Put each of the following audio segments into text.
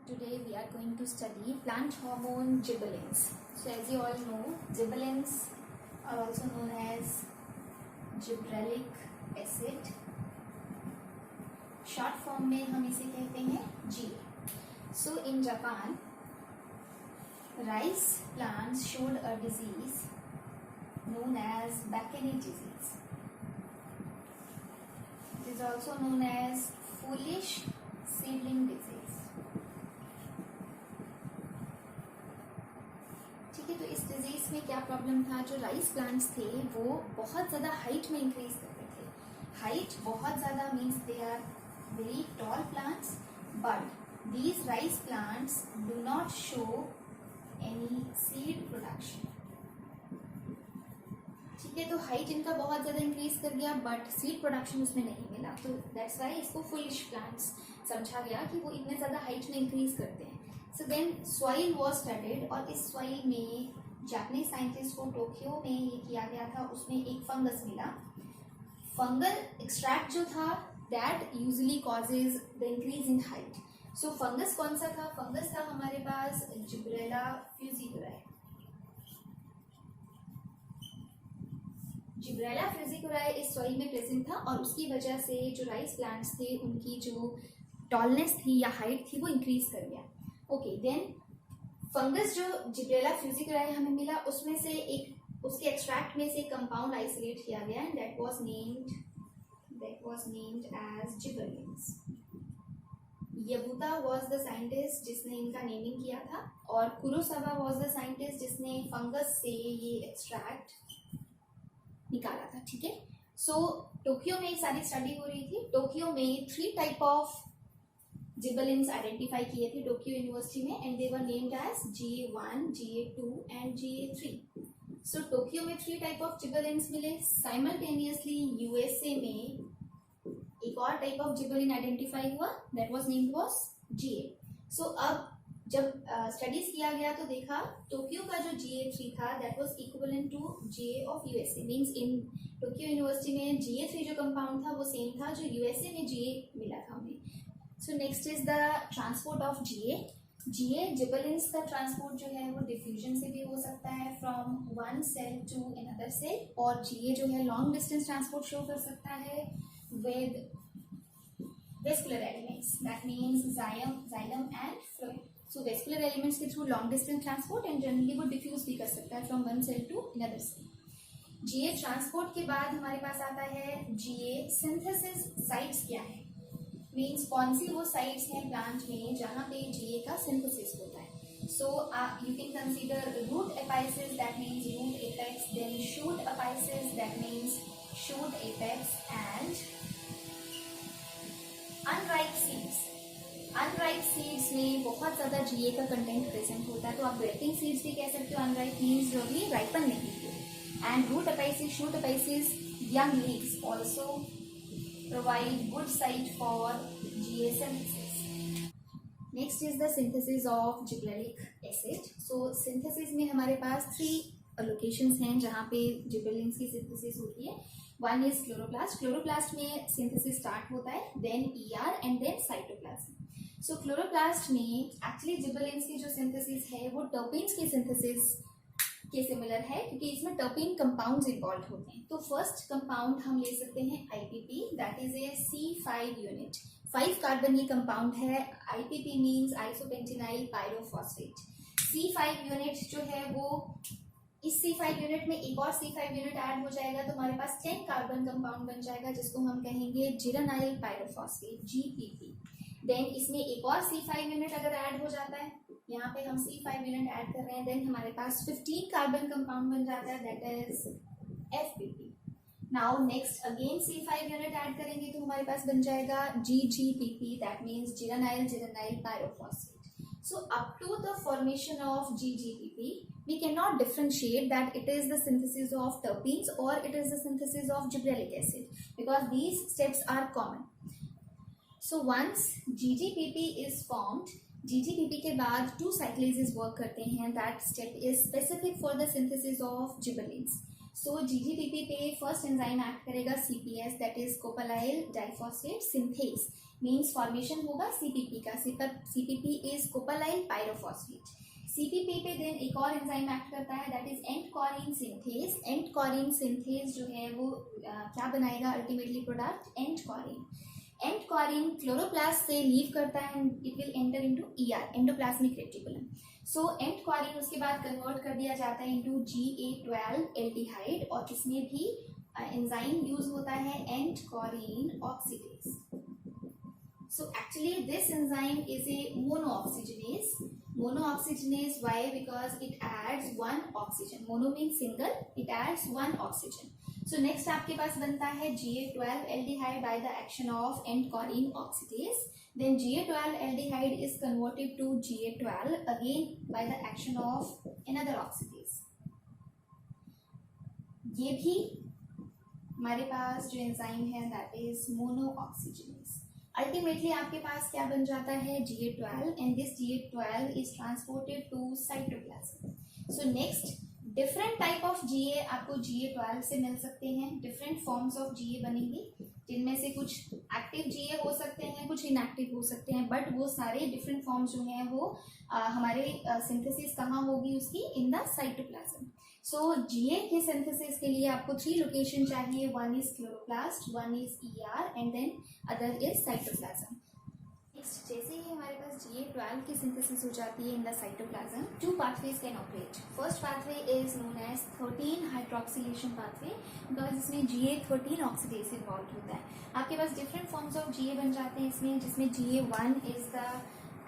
Today we are going to study plant hormone gibberellins. So as you all know, gibberellins are also known as gibberellic acid. Short form में हम इसे कहते हैं G. So in Japan, rice plants showed a disease known as Bakini disease. It is also known as foolish seedling disease. ठीक है, तो इस disease में क्या प्रॉब्लम था? जो राइस प्लांट्स थे वो बहुत ज़्यादा हाइट में इंक्रीज करते थे. हाइट बहुत ज़्यादा means they are very tall plants, but these rice plants do not show any seed production. ठीक है, तो हाइट इनका बहुत ज़्यादा इंक्रीज कर गया बट सीड प्रोडक्शन उसमें नहीं मिला, तो दैट्स वाई इसको फुलिश प्लांट्स समझा गया कि वो इतने ज़्यादा हाइट में इंक्रीज करते हैं. So then soil was studied, और इस सॉइल में जापानीज साइंटिस्ट को टोक्यो में ये किया गया था. उसमें एक फंगस मिला. फंगल एक्सट्रैक्ट जो था that usually causes the increase in height. So fungus कौन सा था? फंगस था हमारे पास जिब्रेला फ्यूजिकुराई. जिब्रेला फ्यूजिकुराई इस सॉइल में प्रेजेंट था और उसकी वजह से जो राइस प्लांट्स थे उनकी जो टॉलनेस थी या हाइट थी वो इंक्रीज कर गया. ओके, देन फंगस जो जिब्रेला फ्यूजिकुराई हमें मिला उसमें से एक उसके एक्सट्रैक्ट में से कंपाउंड आइसोलेट किया गया and that was named as gibberellins. Yabuta was the scientist जिसने इनका नेमिंग किया था और कुरोसावा वाज द साइंटिस्ट जिसने फंगस से ये एक्सट्रैक्ट निकाला था. ठीक है, सो टोक्यो में सारी स्टडी हो रही थी. टोक्यो में 3 टाइप ऑफ जिबरेलिन्स आइडेंटिफाई किए थे टोक्यो यूनिवर्सिटी में and they were named as GA1, GA2 and GA3. So Tokyo में 3 टाइप ऑफ जिबरेलिन्स मिले. साइमल्टेनियसली यूएसए में एक और टाइप ऑफ जिबरेलिन आइडेंटिफाई हुआ, that was named was GA. So अब जब स्टडीज किया गया तो देखा टोक्यो का जो GA3 था that was equivalent to GA of USA. Means in Tokyo University में GA3 जो कंपाउंड था वो सेम था जो यूएसए में GA मिला था हमें. So next is the transport of GA. Gibberellins का ट्रांसपोर्ट जो है वो डिफ्यूजन से भी हो सकता है from one cell to another cell, और GA जो है लॉन्ग डिस्टेंस ट्रांसपोर्ट शो कर सकता है with vascular elements, that means xylem and phloem. So vascular elements के through long distance transport and generally वो डिफ्यूज भी कर सकता है from one cell to another cell. GA transport के बाद हमारे पास आता है GA सिंथेसिस. साइट्स क्या है? मीन्स कौन सी वो साइट्स हैं प्लांट में जहाँ पे GA का सिंथेसिस होता है. So you can consider root apices, that means root apex, then shoot apices, that means shoot apex, and unripe seeds. Unripe seeds में बहुत ज़्यादा GA का कंटेंट प्रेजेंट होता है, तो आप वेटिंग सीड्स भी कह सकते हो. अनराइप मीन्स जो अभी राइपन नहीं हुए. And root apices, shoot apices, young leaves also provide good site for GA synthesis. Next is the synthesis of gibberellic acid. So synthesis में हमारे पास 3 locations हैं जहाँ पे gibberellins की synthesis होती है. One is chloroplast. Chloroplast में synthesis start होता है, then ER and then cytoplasm. So chloroplast में actually gibberellins की जो synthesis है वो terpenes की synthesis के सिमिलर है क्योंकि इसमें टर्पीन कंपाउंड्स इन्वॉल्व होते हैं. तो फर्स्ट कंपाउंड हम ले सकते हैं IPP, that is a C5 unit. 5 carbon ये कंपाउंड है. IPP means isopentenyl pyrophosphate. C5 unit जो है वो इस C5 यूनिट में एक और C5 यूनिट ऐड हो जाएगा तो हमारे पास 10 कार्बन कंपाउंड बन जाएगा जिसको हम कहेंगे जिरानाइल पायरोफॉस्फेट, GPP. देन इसमें एक और C5 यूनिट अगर ऐड हो जाता है, यहाँ पे हम C5 यूनिट ऐड कर रहे हैं, देन हमारे पास 15 कार्बन कंपाउंड बन जाता है, that is FPP. Now next again C5 unit add करेंगे तो हमारे पास बन जाएगा GGPP, that means geranyl pyrophosphate. So up to the formation of GGPP we cannot differentiate that it is the synthesis of terpenes or it is the synthesis of gibberellic acid because these steps are common. So once GGPP is formed, GGPP के बाद 2 cyclases work करते हैं. That step is specific for the synthesis of gibberellins. So GGPP पे first enzyme act करेगा CPS, that is copalyl diphosphate synthase. Means formation होगा CPP का. CPP is copalyl pyrophosphate. CPP पे then एक और enzyme act करता है, that is ent kaurene synthase. Ent kaurene synthase जो है वो क्या बनाएगा ultimately product, ent kaurene. Ent kaurene chloroplast से लीव करता है and it will enter into ER, endoplasmic reticulum. So ent kaurene उसके बाद कन्वर्ट कर दिया जाता है इनटू GA12 एल्डिहाइड, और इसमें भी एंजाइम यूज होता है and corin oxidase. So actually this enzyme is a monooxygenase. Monooxygenase, why? Because it adds one oxygen. Mono means single, it adds one oxygen. So next आपके पास बनता है GA12 aldehyde by the action of end choline oxidase. Then GA12 aldehyde is converted to GA12 again by the action of another oxidase. ये भी हमारे पास जो enzyme है that is monooxygenase. Ultimately आपके पास क्या बन जाता है GA12, and this GA12 is transported to cytoplasm. So next different type of GA आपको GA12 से मिल सकते हैं. डिफरेंट फॉर्म्स ऑफ GA बनेंगे, जिनमें से कुछ एक्टिव GA हो सकते हैं, कुछ इनएक्टिव हो सकते हैं, बट वो सारे डिफरेंट फॉर्म्स जो हैं वो हमारे सिंथेसिस कहाँ होगी उसकी, in the cytoplasm. So GA के सिंथेसिस के लिए आपको 3 लोकेशन चाहिए. One is chloroplast, one is ER and then other is cytoplasm. Next, जैसे ही हमारे पास GA12 की सिंथेसिस हो जाती है in the cytoplasm, 2 pathways can operate. First pathway is known as 13 hydroxylation pathway, because इसमें GA13 ऑक्सीडेज इन्वॉल्व होता है. आपके पास डिफरेंट फॉर्म्स ऑफ GA बन जाते हैं इसमें, जिसमें GA1 is the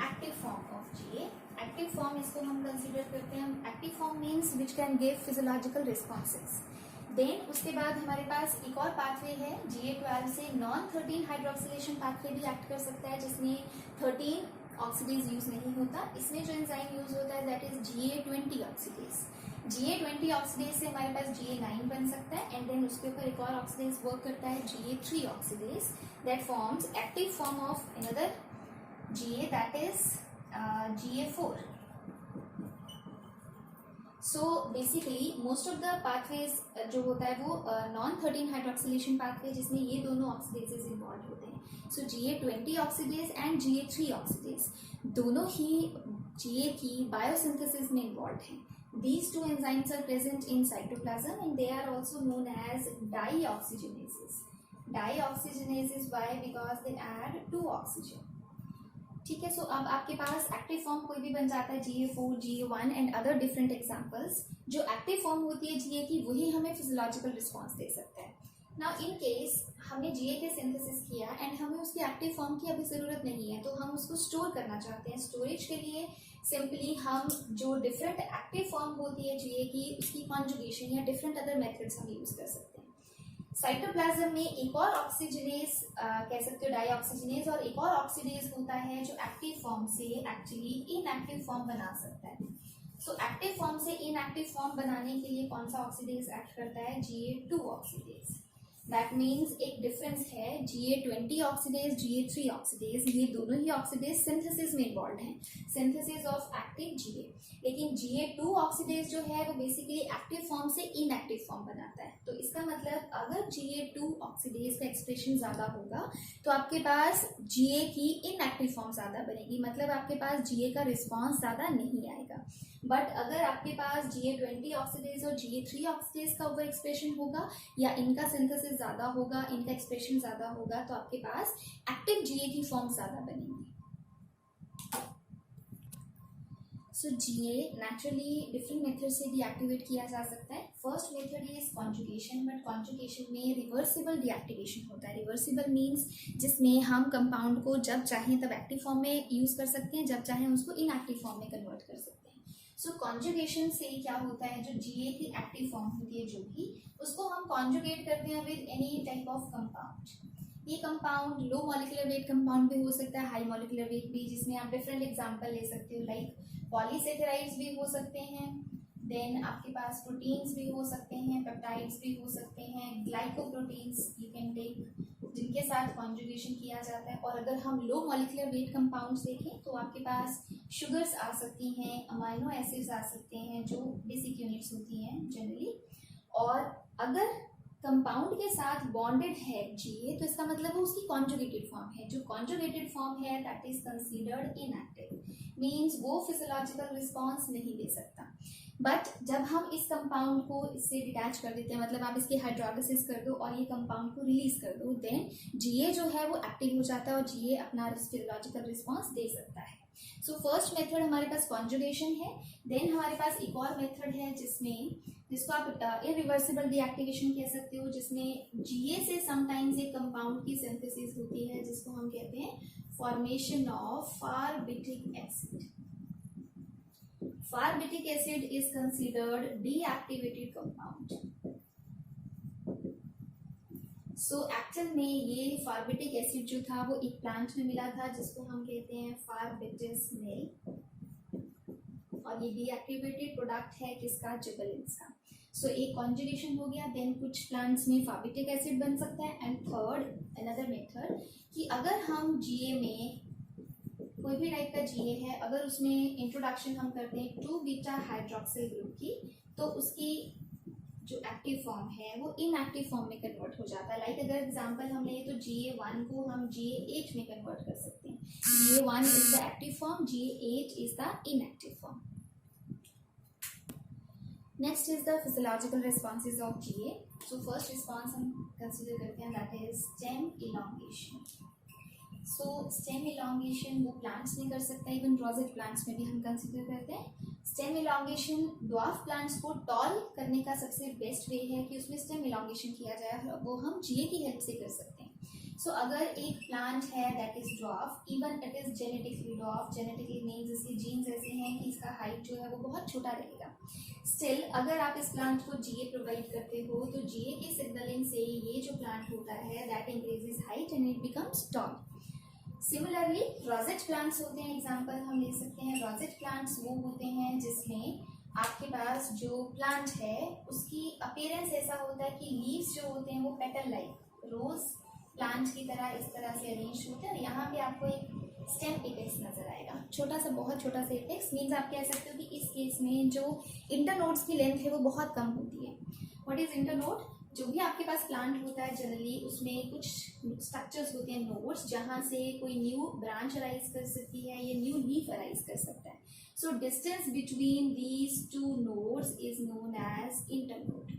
active form of GA. Active form इसको हम कंसीडर करते हैं. Active form means which can give physiological responses. Then उसके बाद हमारे पास एक और पाथवे है GA12 से नॉन 13 हाइड्रोक्सिलेशन पाथवे भी एक्ट कर सकता है, जिसमें 13 ऑक्सीडेज यूज नहीं होता. इसमें जो एंजाइम यूज होता है that is GA20 oxidase. GA20 oxidase से हमारे पास GA9 बन सकता है, एंड देन उसके ऊपर एक और ऑक्सीडेज वर्क करता है GA3 oxidase, that forms active form of another GA, that is GA4. So basically most of the pathways जो होता है वो नॉन 13 हाइड्रोक्सिलेशन पाथवे, जिसमें ये दोनों ऑक्सीडेजेस इन्वॉल्व होते हैं. सो GA20 oxidase and GA3 oxidase दोनों ही GA की बायोसिंथेसिस में इन्वॉल्व हैं. These two enzymes are present in cytoplasm and they are also known as dioxygenases. Dioxygenases, why? Because they add 2 oxygen. ठीक है. सो अब आपके पास एक्टिव फॉर्म कोई भी बन जाता है GA4, GA1 and other different examples. जो एक्टिव फॉर्म होती है GA की, वही हमें फिजियोलॉजिकल रिस्पॉन्स दे सकता है. नाउ इन केस हमने GA के सिंथेसिस किया एंड हमें उसकी एक्टिव फॉर्म की अभी ज़रूरत नहीं है, तो हम उसको स्टोर करना चाहते हैं. स्टोरेज के लिए सिंपली हम जो डिफरेंट एक्टिव फॉर्म होती है GA की, उसकी कॉन्जुगेशन या डिफरेंट अदर मेथड्स हम यूज़ कर सकते हैं. साइटोप्लाज्म में एक और ऑक्सीजनेज कह सकते हो डाईऑक्सीजनेज, और एक और ऑक्सीडेज होता है जो एक्टिव फॉर्म से एक्चुअली इनएक्टिव फॉर्म बना सकता है. सो एक्टिव फॉर्म से इनएक्टिव फॉर्म बनाने के लिए कौन सा ऑक्सीडेज एक्ट करता है, GA2 ऑक्सीडेज. दैट मीन्स एक डिफरेंस है GA20 ऑक्सीडेज, GA3 ऑक्सीडेज, ये दोनों ही ऑक्सीडेज सिंथेसिस में इन्वॉल्व हैं, सिंथेसिस ऑफ एक्टिव GA. लेकिन GA2 ऑक्सीडेज जो है वो बेसिकली एक्टिव फॉर्म से इनएक्टिव फॉर्म बनाता है. तो इसका मतलब अगर GA2 ऑक्सीडेज का एक्सप्रेशन ज़्यादा होगा तो आपके पास GA की इनएक्टिव फॉर्म ज़्यादा बनेगी, मतलब आपके पास GA का रिस्पॉन्स ज़्यादा नहीं आएगा. बट अगर आपके पास GA20 ऑक्सीडेज और GA3 ऑक्सीडेज का ओवर एक्सप्रेशन होगा या इनका सिंथेसिस ज़्यादा होगा, इनका एक्सप्रेशन ज़्यादा होगा, तो आपके पास एक्टिव GA की फॉर्म ज़्यादा बनेंगी. सो GA नेचुरली डिफरेंट मेथड से भी एक्टिवेट किया जा सकता है. First method is conjugation, but conjugation में रिवर्सिबल डीएक्टिवेशन होता है. रिवर्सिबल मीन्स जिसमें हम कंपाउंड को जब चाहें तब एक्टिव फॉर्म में यूज़ कर सकते हैं, जब चाहें उसको इनएक्टिव फॉर्म में कन्वर्ट कर सकते हैं. सो कॉन्जुगेशन से क्या होता है, जो GA की एक्टिव फॉर्म होती है जो भी, उसको हम कॉन्जुगेट करते हैं with any type of compound. ये compound low molecular weight compound भी हो सकता है, हाई मॉलिक्यूलर वेट भी, जिसमें आप डिफरेंट एग्जांपल ले सकते हो, लाइक पॉलीसेकेराइड्स भी हो सकते हैं, देन आपके पास प्रोटीन्स भी हो सकते हैं, पेप्टाइड्स भी हो सकते हैं, ग्लाइकोप्रोटीन्स यू कैन टेक, जिनके साथ कॉन्जुगेशन किया जाता है. और अगर हम लो मॉलिक्यूलर वेट कंपाउंड्स देखें तो आपके पास शुगर्स आ सकती हैं, अमाइनो एसिड्स आ सकते हैं, जो बेसिक यूनिट्स होती हैं जनरली. और अगर कंपाउंड के साथ बॉन्डेड है जीए, तो इसका मतलब वो उसकी कॉन्जुगेटेड फॉर्म है। जो कॉन्जुगेटेड फॉर्म है that is considered inactive, means वो फिजियोलॉजिकल रिस्पॉन्स नहीं दे सकता। बट जब हम इस कंपाउंड को इससे डिटैच कर देते हैं, मतलब आप इसकी हाइड्रोलिसिस कर दो और ये कंपाउंड को रिलीज कर दो, देन जीए जो है वो एक्टिव हो जाता है और जीए अपना फिजियोलॉजिकल रिस्पॉन्स दे सकता है। सो फर्स्ट मेथड हमारे पास कॉन्जुगेशन है। देन हमारे पास एक और मेथड है जिसको आप इरिवर्सिबल डीएक्टिवेशन कह सकते हो, जिसमें जीए से समटाइम्स एक कंपाउंड की सिंथेसिस होती है जिसको हम कहते हैं formation of pharbitic acid. Farbitic acid is considered deactivated compound. So actual में ये फार्बिटिक एसिड जो था वो एक प्लांट में मिला था जिसको हम कहते हैं फार्बिटिस नेल, और ये डीएक्टिवेटेड प्रोडक्ट है किसका, जिबरेलिन्स का। सो एक कॉन्जुगेशन हो गया, देन कुछ प्लांट्स में फार्बिटिक एसिड बन सकता है। एंड थर्ड अनदर मेथड कि अगर हम जीए में कोई भी टाइप का जीए है, अगर उसमें इंट्रोडक्शन हम करते हैं 2-बीटा हाइड्रोक्सिल ग्रुप की, तो उसकी जो एक्टिव फॉर्म है वो इनएक्टिव फॉर्म में कन्वर्ट हो जाता है। लाइक अगर एग्जांपल हम लें तो GA1 को हम GA8 में कन्वर्ट कर सकते हैं। GA1 is the active form, GA8 is the inactive form. Next is the physiological responses of GA। So first response हम कंसिडर करते हैं that is stem elongation. So stem elongation वो प्लांट्स नहीं कर सकता, इवन रोजेट प्लांट्स में भी हम कंसिडर करते हैं। स्टेम इलॉन्गेशन ड्वार्फ प्लांट्स को टॉल करने का सबसे बेस्ट वे है कि उसमें स्टेम इलॉन्गेशन किया जाए, वो हम जीए की हेल्प से कर सकते हैं। सो अगर एक प्लांट है that is dwarf, even it is genetically dwarf, genetically means इसके जीन्स ऐसे हैं कि इसका हाइट जो है वो बहुत छोटा रहेगा, स्टिल अगर आप इस प्लांट को जीए प्रोवाइड करते हो तो जीए की सिग्नलिंग से ये जो प्लांट होता है that increases height and it becomes tall. Similarly rosette plants होते हैं, एग्जांपल हम ले सकते हैं। रोजेट प्लांट्स वो होते हैं जिसमें आपके पास जो प्लांट है उसकी अपीयरेंस ऐसा होता है कि लीव्स जो होते हैं वो पेटल लाइक रोज प्लांट की तरह इस तरह से अरेंज होते हैं। यहाँ पे आपको एक स्टेम एपेक्स नजर आएगा, छोटा सा, बहुत छोटा सा एपेक्स। मीन्स आप कह सकते हो कि इस केस में जो इंटरनोड्स की लेंथ है वो बहुत कम होती है। What is internode? जो भी आपके पास प्लांट होता है जनरली उसमें कुछ स्ट्रक्चर्स होते हैं नोड्स, जहाँ से कोई न्यू ब्रांच अराइज कर सकती है या न्यू लीफ अराइज कर सकता है। So distance between these two nodes is known as internode.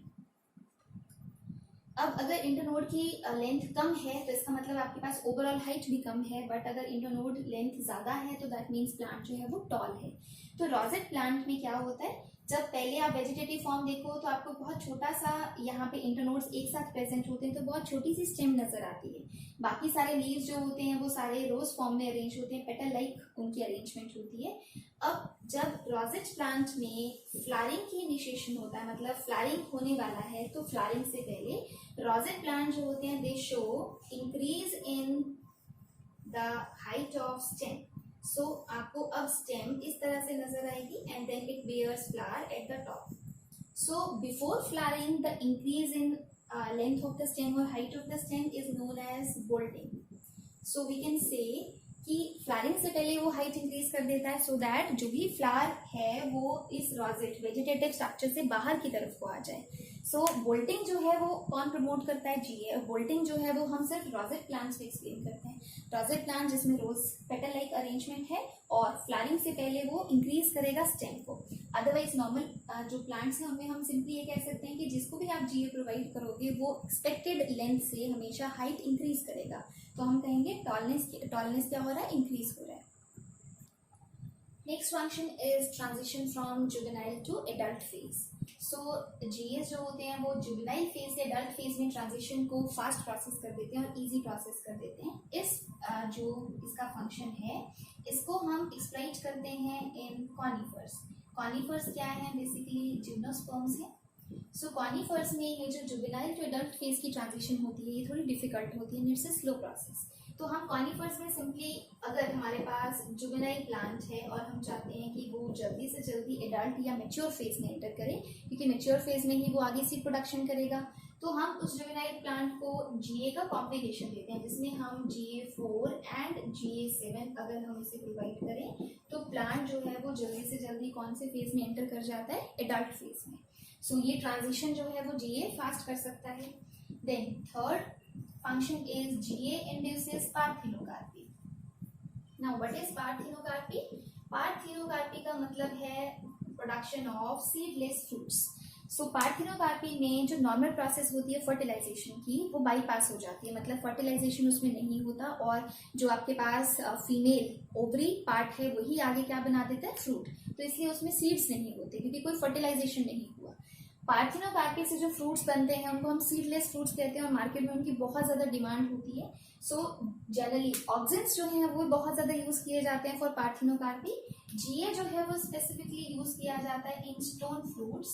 अब अगर इंटरनोड की लेंथ कम है तो इसका मतलब आपके पास ओवरऑल हाइट भी कम है, बट अगर इंटरनोड लेंथ ज़्यादा है तो दैट मीन्स प्लांट जो है वो टॉल है। तो रोजेट प्लांट में क्या होता है, जब पहले आप वेजिटेटिव फॉर्म देखो तो आपको बहुत छोटा सा यहाँ पे इंटरनोड्स एक साथ प्रेजेंट होते हैं, तो बहुत छोटी सी स्टेम नजर आती है। बाकी सारे लीव्स जो होते हैं वो सारे रोज फॉर्म में अरेंज होते हैं, पेटल लाइक उनकी अरेंजमेंट होती है। अब जब रोजेट प्लांट में फ्लावरिंग की इनिशिएशन होता है, मतलब फ्लावरिंग होने वाला है, तो फ्लावरिंग से पहले रोजेट प्लांट जो होते हैं they show increase in the height of stem. So आपको अब स्टेम इस तरह से नजर आएगी and then it bears flower at the top. So before flowering the increase in length of the stem और height of the stem is known as bolting. So we can say कि flowering से पहले वो height increase कर देता है so that जो भी फ्लावर है वो इस रोजेट वेजिटेटिव स्ट्रक्चर से बाहर की तरफ को आ जाए। सो बोल्टिंग जो है वो कौन प्रमोट करता है, जीए। बोल्टिंग जो है वो हम सिर्फ रोजेट प्लांट्स में एक्सप्लेन करते हैं। रोजेट प्लांट जिसमें रोज पेटल लाइक अरेंजमेंट है और फ्लावरिंग से पहले वो इंक्रीज करेगा स्टेम को। अदरवाइज नॉर्मल जो प्लांट्स हैं उनमें हम सिंपली ये कह सकते हैं कि जिसको भी आप जीए प्रोवाइड करोगे वो एक्सपेक्टेड लेंथ से हमेशा हाइट इंक्रीज करेगा, तो हम कहेंगे टॉलनेस क्या हो रहा है, इंक्रीज हो रहा है। Next function is transition from juvenile to adult phase. So GS जो होते हैं वो जुवेनाइल फेज से एडल्ट फेज में ट्रांजिशन को फास्ट प्रोसेस कर देते हैं और इजी प्रोसेस कर देते हैं। इस जो इसका फंक्शन है इसको हम एक्सप्लाइट करते हैं इन कॉनिफर्स। कॉनिफर्स क्या है, बेसिकली जिम्नोस्पर्म्स है। सो कॉनिफर्स में ये जो जुवेनाइल टू एडल्ट फेज की ट्रांजिशन होती है ये थोड़ी डिफिकल्ट होती है, इट्स अ स्लो प्रोसेस। तो हम कॉनिफर्स में सिंपली अगर हमारे पास जुवेनाइल प्लांट है और हम चाहते हैं कि वो जल्दी से जल्दी एडल्ट या मैच्योर फेज में एंटर करे, क्योंकि मैच्योर फेज में ही वो आगे सीड प्रोडक्शन करेगा, तो हम उस जुवेनाइल प्लांट को जीए का कॉम्बिनेशन देते हैं जिसमें हम GA4 एंड GA7 अगर हम इसे प्रोवाइड करें तो प्लांट जो है वो जल्दी से जल्दी कौन से फेज में एंटर कर जाता है, एडल्ट फेज में। सो ये ट्रांजिशन जो है वो जीए फास्ट कर सकता है। Then third function is GA induces parthenocarpy. Now what is parthenocarpy? Parthenocarpy का मतलब है production of seedless fruits. So parthenocarpy में जो नॉर्मल प्रोसेस होती है फर्टिलाइजेशन की वो बाईपास हो जाती है, मतलब फर्टिलाइजेशन उसमें नहीं होता और जो आपके पास फीमेल ओवरी पार्ट है वही आगे क्या बना देता है, फ्रूट. तो इसलिए उसमें सीड्स नहीं होते क्योंकि कोई फर्टिलाइजेशन नहीं हुआ. पार्थिनोकार्पी से जो फ्रूट्स बनते हैं उनको हम सीडलेस फ्रूट्स कहते हैं और मार्केट में उनकी बहुत ज्यादा डिमांड होती है. सो जनरली ऑक्सिन्स जो हैं वो बहुत ज्यादा यूज किए जाते हैं फॉर पार्थिनोकार्पी. जीए जो है वो स्पेसिफिकली यूज किया जाता है in stone fruits.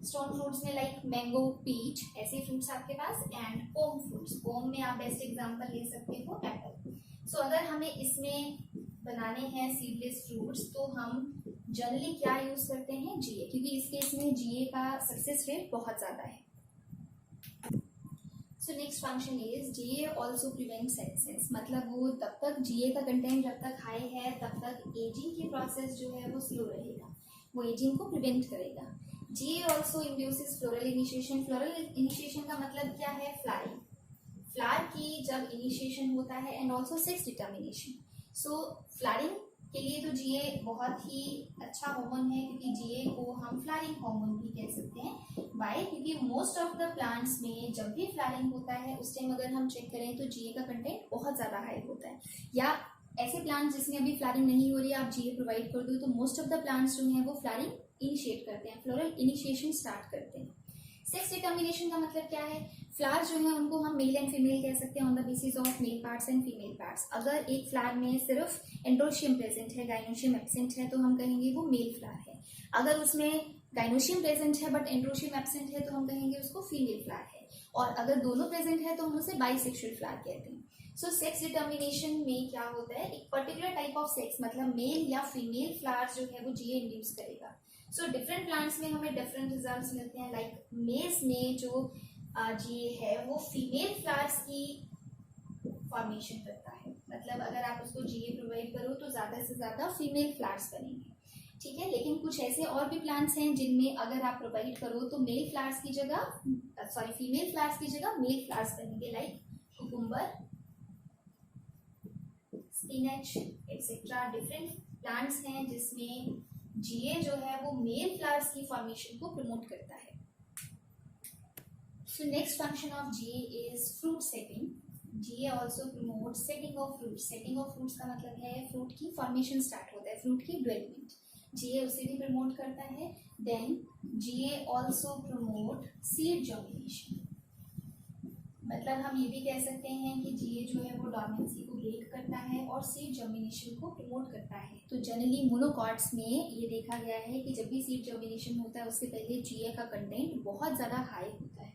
Stone fruits में लाइक मैंगो, पीच, ऐसे फ्रूट्स आपके पास, एंड पोम फ्रूट्स. पोम में आप बेस्ट एग्जांपल ले सकते हो एप्पल. सो अगर हमें इसमें बनाने हैं सीडलेस फ्रूट्स तो हम जनरली क्या यूज करते हैं, जीए, क्योंकि इस केस में जीए का सक्सेस रेट बहुत ज्यादा है. So next function is GA also prevent sexes. मतलब वो तब तक जीए का कंटेंट जब तक हाई है तब तक एजिंग की प्रोसेस जो है वो स्लो रहेगा, वो एजिंग को प्रिवेंट करेगा. GA also induces floral initiation. Floral initiation का मतलब क्या है, फ्लावरिंग. फ्लावर की जब इनिशिएशन होता है and also sex determination. So flowering के लिए तो जीए बहुत ही अच्छा हार्मोन है क्योंकि जीए को हम फ्लावरिंग हार्मोन भी कह सकते हैं. वाई? क्योंकि मोस्ट ऑफ द प्लांट्स में जब भी फ्लावरिंग होता है उस टाइम अगर हम चेक करें तो जीए का कंटेंट बहुत ज्यादा हाई होता है. या ऐसे प्लांट्स जिसमें अभी फ्लावरिंग नहीं हो रही है आप जीए प्रोवाइड कर दो तो मोस्ट ऑफ द प्लांट्स जो हैं वो फ्लावरिंग इनिशिएट करते हैं, फ्लोरल इनिशिएशन स्टार्ट करते हैं. सेक्स डिटर्मिनेशन का मतलब क्या है, फ्लावर जो है उनको हम मेल एंड फीमेल कह सकते हैं on the basis of male parts and female parts. अगर एक फ्लावर में सिर्फ एंड्रोशियम प्रेजेंट है, गाइनोशियम एब्सेंट है तो हम कहेंगे वो मेल फ्लावर है. अगर उसमें गाइनोशियम प्रेजेंट है बट एंड्रोशियम एब्सेंट है तो हम कहेंगे उसको फीमेल फ्लावर है. और अगर दोनों प्रेजेंट है तो हम उसे बाइसेक्सुअल फ्लावर कहते हैं. सो सेक्स डिटर्मिनेशन में क्या होता है, एक पर्टिकुलर टाइप ऑफ सेक्स मतलब मेल या फीमेल फ्लावर जो है वो जीए इंड्यूस करेगा. सो डिफरेंट प्लांट्स में हमें डिफरेंट रिजल्ट्स मिलते हैं. लाइक मेज में जो जीए है वो फीमेल फ्लावर्स की फॉर्मेशन करता है, मतलब अगर आप उसको जीए प्रोवाइड करो तो ज्यादा से ज्यादा फीमेल फ्लावर्स बनेंगे. ठीक है, लेकिन कुछ ऐसे और भी प्लांट्स हैं जिनमें अगर आप प्रोवाइड करो तो मेल फ्लावर्स की जगह फीमेल फ्लावर्स की जगह मेल फ्लावर्स बनेंगे. Like cucumber, spinach etcetera. Different plants हैं जिसमें जीए जो है वो मेल फ्लावर्स की फॉर्मेशन को प्रमोट करता है. So next function of GA is fruit setting. GA also promote setting of fruit. Setting of fruits का मतलब है फ्रूट की फॉर्मेशन स्टार्ट होता है, फ्रूट की डेवलपमेंट. जीए उसे भी प्रमोट करता है. देन जीए ऑल्सो प्रमोट सीड जर्मिनेशन. मतलब हम ये भी कह सकते हैं कि जीए जो है वो डॉर्मेंसी को ब्रेक करता है और सीड जर्मिनेशन को प्रमोट करता है. तो जनरली मोनोकॉट्स में ये देखा गया है कि जब भी सीड जर्मिनेशन होता है उससे पहले जीए का कंटेंट बहुत ज़्यादा हाई होता है.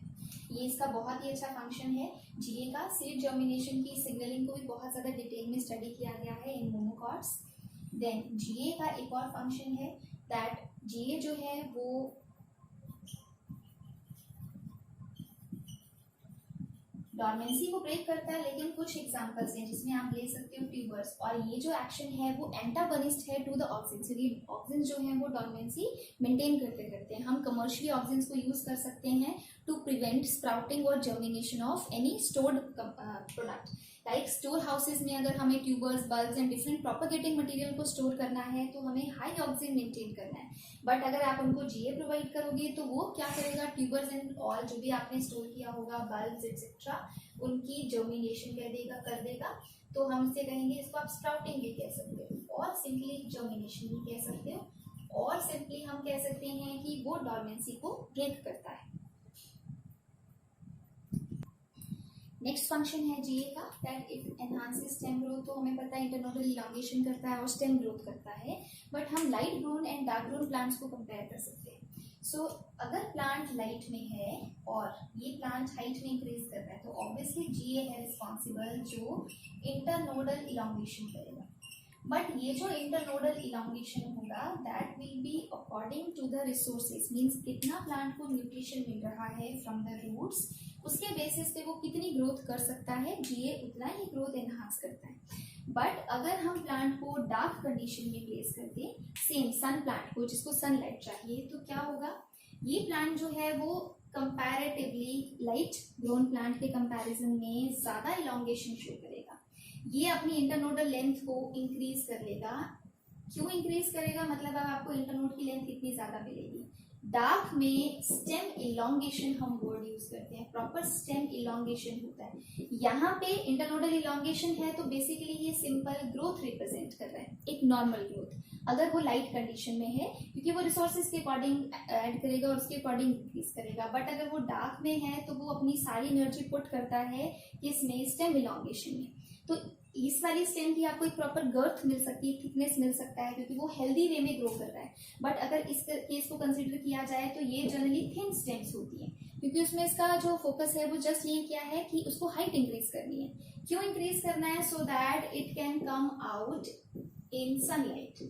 ये इसका बहुत ही अच्छा फंक्शन है जीए का. सीड जर्मिनेशन की सिग्नलिंग को भी बहुत ज़्यादा डिटेल में स्टडी किया गया है इन मोनोकॉट्स. देन जीए का एक और फंक्शन है दैट जीए जो है वो डॉर्मेंसी को ब्रेक करता है. लेकिन कुछ एग्जांपल्स हैं जिसमें आप ले सकते हो ट्यूबर्स. और ये जो एक्शन है वो एंटागोनिस्ट है टू द ऑक्सिन्स. यदि ऑक्सिन्स जो है वो डॉर्मेंसी मेंटेन करते करते हैं. हम कमर्शियली ऑक्सिन्स को यूज कर सकते हैं टू प्रिवेंट स्प्राउटिंग और germination of any stored product. Like store houses में अगर हमें tubers, bulbs and different propagating material को स्टोर करना है तो हमें हाई ऑक्सीजन मेंटेन करना है. बट अगर आप उनको जीए प्रोवाइड करोगे तो वो क्या करेगा, ट्यूबर्स एंड ऑल जो भी आपने स्टोर किया होगा, बल्ब्स एक्सेट्रा, उनकी जर्मिनेशन कर देगा. तो हम इसे कहेंगे, इसको आप स्प्राउटिंग भी कह सकते हो और सिंपली जर्मिनेशन भी कह सकते हो. और सिंपली हम कह सकते हैं कि वो डॉर्मेंसी को ब्रेक करता है. नेक्स्ट फंक्शन है जीए का that it enhances stem growth. तो हमें पता है इंटरनोडल इलांगेशन करता है और स्टेम ग्रोथ करता है. बट हम light grown and dark grown plants को कंपेयर कर सकते हैं. सो अगर प्लांट लाइट में है और ये प्लांट हाइट में इंक्रीज कर रहा है तो ऑब्वियसली जीए है रिस्पॉन्सिबल जो इंटरनोडल इलांगेशन करेगा. बट ये जो इंटरनोडल इलांगेशन होगा that will be according to the resources. Means कितना प्लांट को न्यूट्रिशन मिल रहा है फ्रॉम द रूट्स, उसके बेसिस पे वो कितनी ग्रोथ कर सकता है. जीए उतना ही ग्रोथ एनहांस करता है. बट अगर हम प्लांट को डार्क कंडीशन में प्लेस कर दें, सेम सन प्लांट को जिसको सनलाइट चाहिए, तो क्या होगा, ये प्लांट जो है वो कंपैरेटिवली लाइट ग्रोन प्लांट के कंपैरिजन में ज्यादा इलॉन्गेशन शो करेगा। ये अपनी इंटरनोडल लेंथ को इंक्रीज कर लेगा। क्यों इंक्रीज करेगा, मतलब अब आपको इंटरनोड की लेंथ कितनी ज्यादा मिलेगी। डार्क में स्टेम इलॉन्गेशन हम वर्ड यूज करते हैं, प्रॉपर स्टेम इलॉन्गेशन होता है। यहाँ पे इंटरनोडल इलॉन्गेशन है तो बेसिकली ये सिंपल ग्रोथ रिप्रेजेंट कर रहा है, एक नॉर्मल ग्रोथ, अगर वो लाइट कंडीशन में है, क्योंकि वो रिसोर्सेज के अकॉर्डिंग ऐड करेगा और उसके अकॉर्डिंग इंक्रीज करेगा। बट अगर वो डार्क में है तो वो अपनी सारी एनर्जी पुट करता है इसमें स्टेम इलॉन्गेशन में। तो इस वाली स्टेम की आपको एक प्रॉपर गर्थ मिल सकती है, थिकनेस मिल सकता है, क्योंकि वो हेल्दी वे में ग्रो कर रहा है। बट अगर इस केस को कंसिडर किया जाए तो ये जनरली थिन स्टेम्स होती है, क्योंकि उसमें इसका जो फोकस है वो जस्ट ये क्या है कि उसको हाइट इंक्रीज करनी है। क्यों इंक्रीज करना है, so that it can come out in sunlight.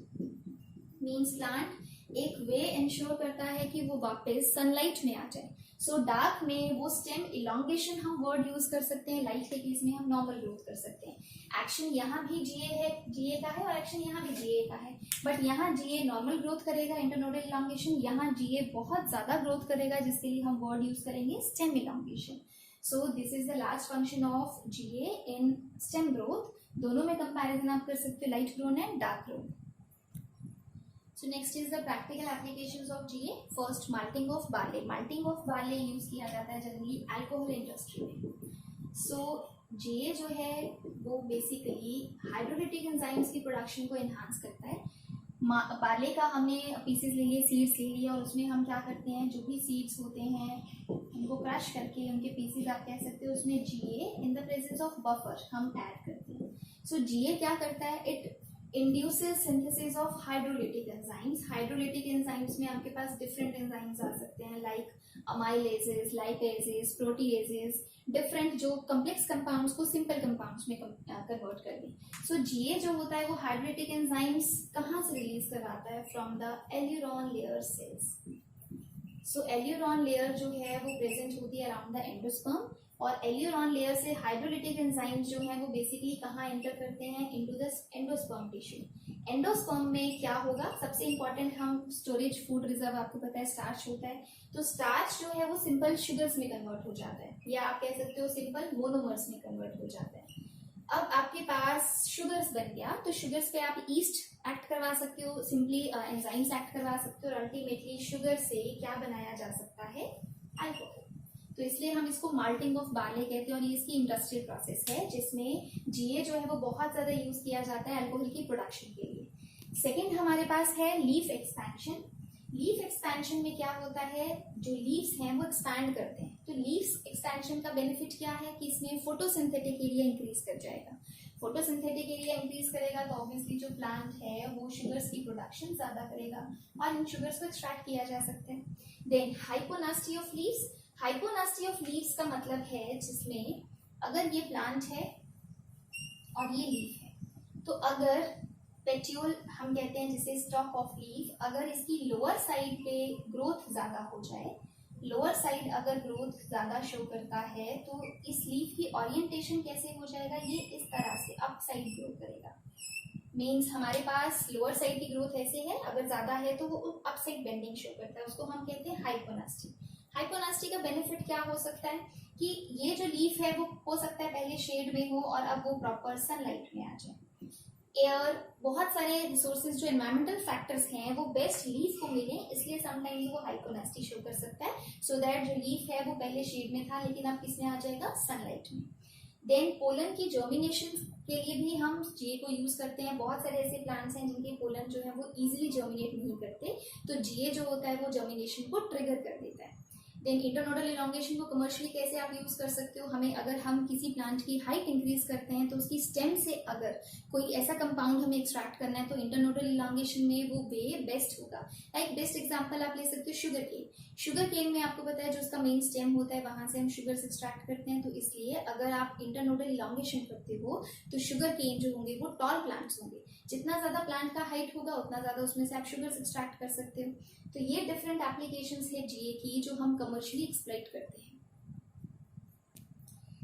Means plant एक वे इंश्योर करता है कि वो वापस सनलाइट में आ जाए। सो डार्क में वो स्टेम इलॉन्गेशन हम वर्ड यूज कर सकते हैं, लाइट के केस में हम नॉर्मल ग्रोथ कर सकते हैं। एक्शन यहाँ भी जीए का है और एक्शन यहाँ भी जीए का है, बट यहाँ जीए नॉर्मल ग्रोथ करेगा इंटरनोडल इलॉन्गेशन, यहाँ जीए बहुत ज्यादा ग्रोथ करेगा जिसके लिए हम वर्ड यूज करेंगे stem elongation. So this is the last function of GA in stem growth. दोनों में कंपैरिजन आप कर सकते हो, light grown and dark grown. So next is the practical applications of GA. First, malting of barley. Malting of barley use किया जाता है generally alcohol industry में। So GA जो है वो बेसिकली हाइड्रोलिटिक एंजाइम्स की प्रोडक्शन को एनहांस करता है। बार्ले का हमने पीसेस ले लिए, सीड्स ले लिए, और उसमें हम क्या करते हैं, जो भी सीड्स होते हैं उनको क्रश करके उनके पीसेस आप कह सकते हो, उसमें GA in the presence of buffer हम ऐड करते हैं। सो GA क्या करता है, it induces synthesis of hydrolytic enzymes. Hydrolytic enzymes में आपके पास different enzymes आ सकते हैं, like amylases, lipases, proteases, different जो complex compounds को simple compounds में convert कर दें। So GA जो होता है वो hydrolytic enzymes कहाँ से release करवाता है, from the aileron layer cells. So aileron layer जो है वो present होती है around the endosperm, और एलियोरॉन लेयर से हाइड्रोलिटिक एंजाइम्स जो है वो बेसिकली कहाँ एंटर करते हैं, into the endosperm tissue. Endosperm में क्या होगा, सबसे इंपॉर्टेंट हम स्टोरेज फूड रिजर्व आपको पता है स्टार्च होता है, तो स्टार्च जो है वो सिंपल शुगर्स में कन्वर्ट हो जाता है, या आप कह सकते हो सिंपल मोनोमर्स में कन्वर्ट हो जाता है। अब आपके पास शुगर्स बन गया, तो शुगर्स पे आप ईस्ट एक्ट करवा सकते हो, सिंपली एंजाइम्स एक्ट करवा सकते हो, और अल्टीमेटली शुगर से क्या बनाया जा सकता है, अल्कोहल। तो इसलिए हम इसको माल्टिंग ऑफ बार्ले कहते हैं, और ये इसकी इंडस्ट्रियल प्रोसेस है जिसमें जीए जो है वो बहुत ज्यादा यूज किया जाता है अल्कोहल की प्रोडक्शन के लिए। सेकंड हमारे पास है लीफ एक्सपेंशन। लीफ एक्सपेंशन में क्या होता है, जो लीव्स हैं वो एक्सपैंड करते हैं। तो लीफ एक्सपेंशन का बेनिफिट क्या है कि इसमें फोटोसिंथेटिक एरिया इंक्रीज कर जाएगा। फोटोसिंथेटिक एरिया इंक्रीज करेगा तो ऑब्वियसली जो प्लांट है वो शुगर्स की प्रोडक्शन ज्यादा करेगा, और इन शुगर्स को एक्सट्रैक्ट किया जा सकता है। Then hyponasty of leaves. Hyponasty of leaves का मतलब है जिसमें अगर ये प्लांट है और ये लीफ है, तो अगर पेट्यूल हम कहते हैं जिसे स्टॉक ऑफ लीफ, अगर इसकी लोअर साइड पे ग्रोथ ज्यादा हो जाए, लोअर साइड अगर ग्रोथ ज्यादा शो करता है, तो इस लीफ की ओरिएंटेशन कैसे हो जाएगा, ये इस तरह से अप साइड ग्रो करेगा। मीन्स हमारे पास लोअर साइड की ग्रोथ ऐसे है, अगर ज्यादा है तो वो अप साइड बेंडिंग शो करता है, उसको हम कहते हैं हाइपोनास्टी। हाइपोनास्टी का बेनिफिट क्या हो सकता है कि ये जो लीफ है वो हो सकता है पहले शेड में हो और अब वो प्रॉपर सनलाइट में आ जाए। एयर, बहुत सारे रिसोर्सेज जो एनवायरमेंटल फैक्टर्स हैं वो बेस्ट लीफ को मिले, इसलिए समटाइम्स वो हाइपोनास्टी शो कर सकता है, सो दैट जो लीफ है वो पहले शेड में था लेकिन अब किसमें आ जाएगा, सनलाइट में। देन पोलन की जर्मिनेशन के लिए भी हम जीए को यूज करते हैं। बहुत सारे ऐसे प्लांट्स हैं जिनके पोलन जो है वो इजीली जर्मिनेट नहीं करते, तो जीए जो होता है वो जर्मिनेशन को ट्रिगर कर देता है। देन इंटरनोडल इलॉन्गेशन को कमर्शियली कैसे आप यूज कर सकते हो, हमें अगर हम किसी प्लांट की हाइट इंक्रीज करते हैं तो उसकी स्टेम से अगर कोई ऐसा कंपाउंड हमें एक्सट्रैक्ट करना है तो इंटरनोडल इलॉन्गेशन में वो वे बेस्ट होगा। लाइक बेस्ट एग्जांपल आप ले सकते हो शुगर केन। शुगर केन में आपको पता है जो उसका मेन स्टेम होता है वहां से हम शुगर एक्सट्रैक्ट करते हैं, तो इसलिए अगर आप इंटरनोडल इलॉन्गेशन करते हो तो शुगर केन जो होंगे वो टॉल प्लांट्स होंगे, जितना ज्यादा प्लांट का हाइट होगा उतना ज्यादा उसमें से आप शुगर एक्सट्रैक्ट कर सकते हो। तो ये डिफरेंट एप्लीकेशंस है जीए की जो हम कमर्शियली एक्सप्लॉइट करते हैं।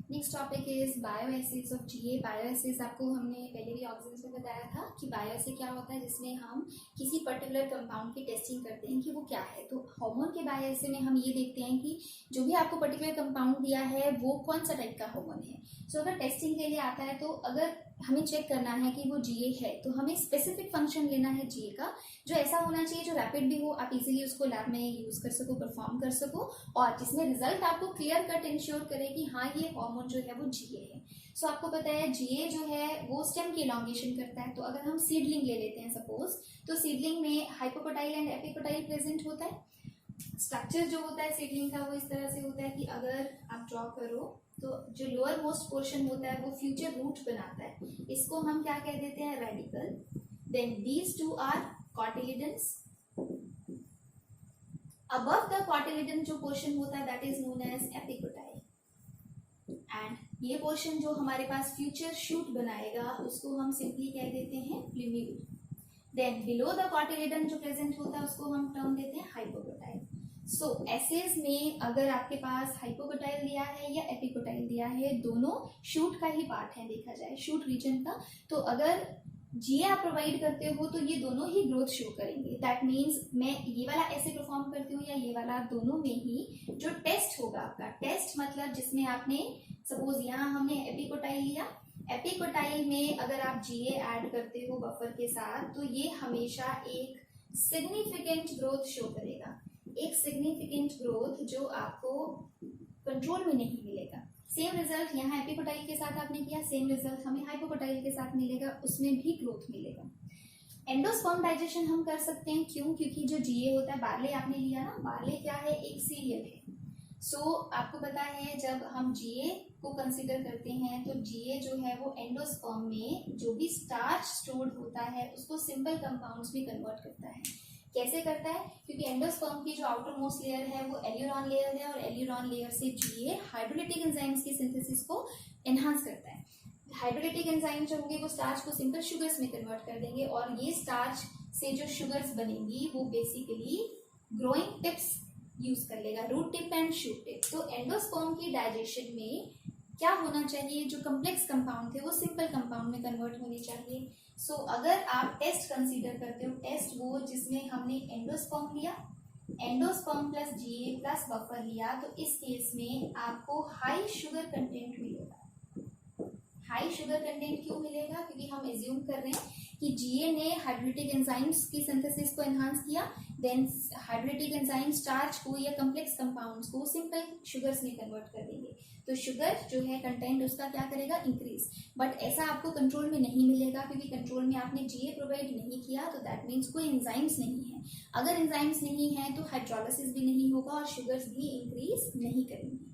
नेक्स्ट टॉपिक इज बायोएसिड्स ऑफ जीए। बायोएसिड्स आपको हमने पहले भी ऑक्सीजन में बताया था कि बायोएसिड क्या होता है, जिसमें हम किसी पर्टिकुलर कंपाउंड की टेस्टिंग करते हैं कि वो क्या है। तो हार्मोन के बायोएसिड में हम ये देखते हैं कि जो भी आपको पर्टिकुलर कंपाउंड दिया है वो कौन सा टाइप का हार्मोन है। सो अगर टेस्टिंग के लिए आता है तो अगर हमें चेक करना है कि वो जीए है तो हमें स्पेसिफिक फंक्शन लेना है जीए का, जो ऐसा होना चाहिए जो रैपिड भी हो, आप इजीली उसको लैब में यूज कर सको, परफॉर्म कर सको, और जिसमें रिजल्ट आपको क्लियर कट इंश्योर करे कि हाँ ये हार्मोन जो है वो जीए है। सो आपको पता है जीए जो है वो स्टेम की एलॉन्गेशन करता है। तो अगर हम सीडलिंग ले लेते हैं सपोज, तो सीडलिंग में हाइपोकोटाइल एंड एपिकोटाइल प्रेजेंट होता है। स्ट्रक्चर जो होता है सीडलिंग का वो इस तरह से होता है कि अगर आप ड्रॉ करो तो जो लोअर मोस्ट पोर्शन होता है वो फ्यूचर रूट बनाता है, इसको हम क्या कह देते हैं, radicle. Then these two are cotyledons. Above the cotyledon जो पोर्शन होता है that is known as epicotyl, and ये पोर्शन जो हमारे पास फ्यूचर शूट बनाएगा उसको हम सिंपली कह देते हैं plumule. Then below the cotyledon जो प्रेजेंट होता है उसको हम टर्म देते हैं हाइपोकोटाइल। सो एसेज में अगर आपके पास हाइपोकोटाइल दिया है या एपिकोटाइल दिया है, दोनों शूट का ही पार्ट है देखा जाए, शूट रीजन का। तो अगर जीए आप प्रोवाइड करते हो तो ये दोनों ही ग्रोथ शो करेंगे। दैट मीन्स मैं ये वाला ऐसे परफॉर्म करती हूँ या ये वाला, दोनों में ही जो टेस्ट होगा आपका, टेस्ट मतलब जिसमें आपने सपोज यहाँ हमने एपिकोटाइल लिया, एपिकोटाइल में अगर आप जीए ऐड करते हो बफर के साथ तो ये हमेशा एक सिग्निफिकेंट ग्रोथ शो करेगा, एक सिग्निफिकेंट ग्रोथ जो आपको कंट्रोल में नहीं मिलेगा। सेम रिजल्ट यहाँ एपिकोटाइल के साथ आपने किया, सेम रिजल्ट हमें हाइपोकोटाइल के साथ मिलेगा, उसमें भी ग्रोथ मिलेगा। एंडोस्पर्म डाइजेशन हम कर सकते हैं, क्यों? क्योंकि जो जीए होता है, बार्ले आपने लिया ना, बार्ले क्या है, एक सीरियल है। सो आपको पता है जब हम जीए को कंसीडर करते हैं तो जीए जो है वो एंडोस्पर्म में जो भी स्टार्च स्टोर्ड होता है उसको सिंपल कंपाउंड्स में कन्वर्ट करता है। कैसे करता है? क्योंकि एंडोस्पर्म की जो आउटर मोस्ट लेयर है वो एल्यूरॉन लेयर है, और एल्यूरॉन लेयर से जीए हाइड्रोलिटिक एंजाइम्स की सिंथेसिस को एनहांस करता है। हाइड्रोलिटिक एंजाइम जो होंगे वो स्टार्च को सिंपल शुगर्स में कन्वर्ट कर देंगे, और ये स्टार्च से जो शुगर्स बनेंगी वो बेसिकली ग्रोइंग टिप्स यूज कर लेगा, root tip and shoot tip. तो एंडोस्पर्म की डाइजेशन में क्या होना चाहिए, जो कम्प्लेक्स कंपाउंड थे वो सिंपल कंपाउंड में कन्वर्ट होने चाहिए। सो अगर आप टेस्ट कंसीडर करते हो, टेस्ट वो जिसमें हमने एंडोस्पर्म लिया, एंडोस्पर्म प्लस जीए प्लस बफर लिया, तो इस केस में आपको हाई शुगर कंटेंट मिलेगा। हाई शुगर कंटेंट क्यों मिलेगा? क्योंकि हम एज्यूम कर रहे हैं कि जीए ने हाइड्रोलिटिक एंजाइम्स की सिंथेसिस को एनहांस किया, देन हाइड्रोलिटिक एंजाइम स्टार्च को या कम्प्लेक्स कंपाउंड्स को सिंपल शुगर्स में कन्वर्ट कर देंगे। तो शुगर जो है कंटेंट उसका क्या करेगा, इंक्रीज। बट ऐसा आपको कंट्रोल में नहीं मिलेगा, क्योंकि कंट्रोल में आपने जीए प्रोवाइड नहीं किया, तो दैट मीन्स कोई एंजाइम्स नहीं है। अगर एंजाइम्स नहीं है तो हाइड्रोलाइसिस भी नहीं होगा और शुगर्स भी इंक्रीज नहीं करेंगी।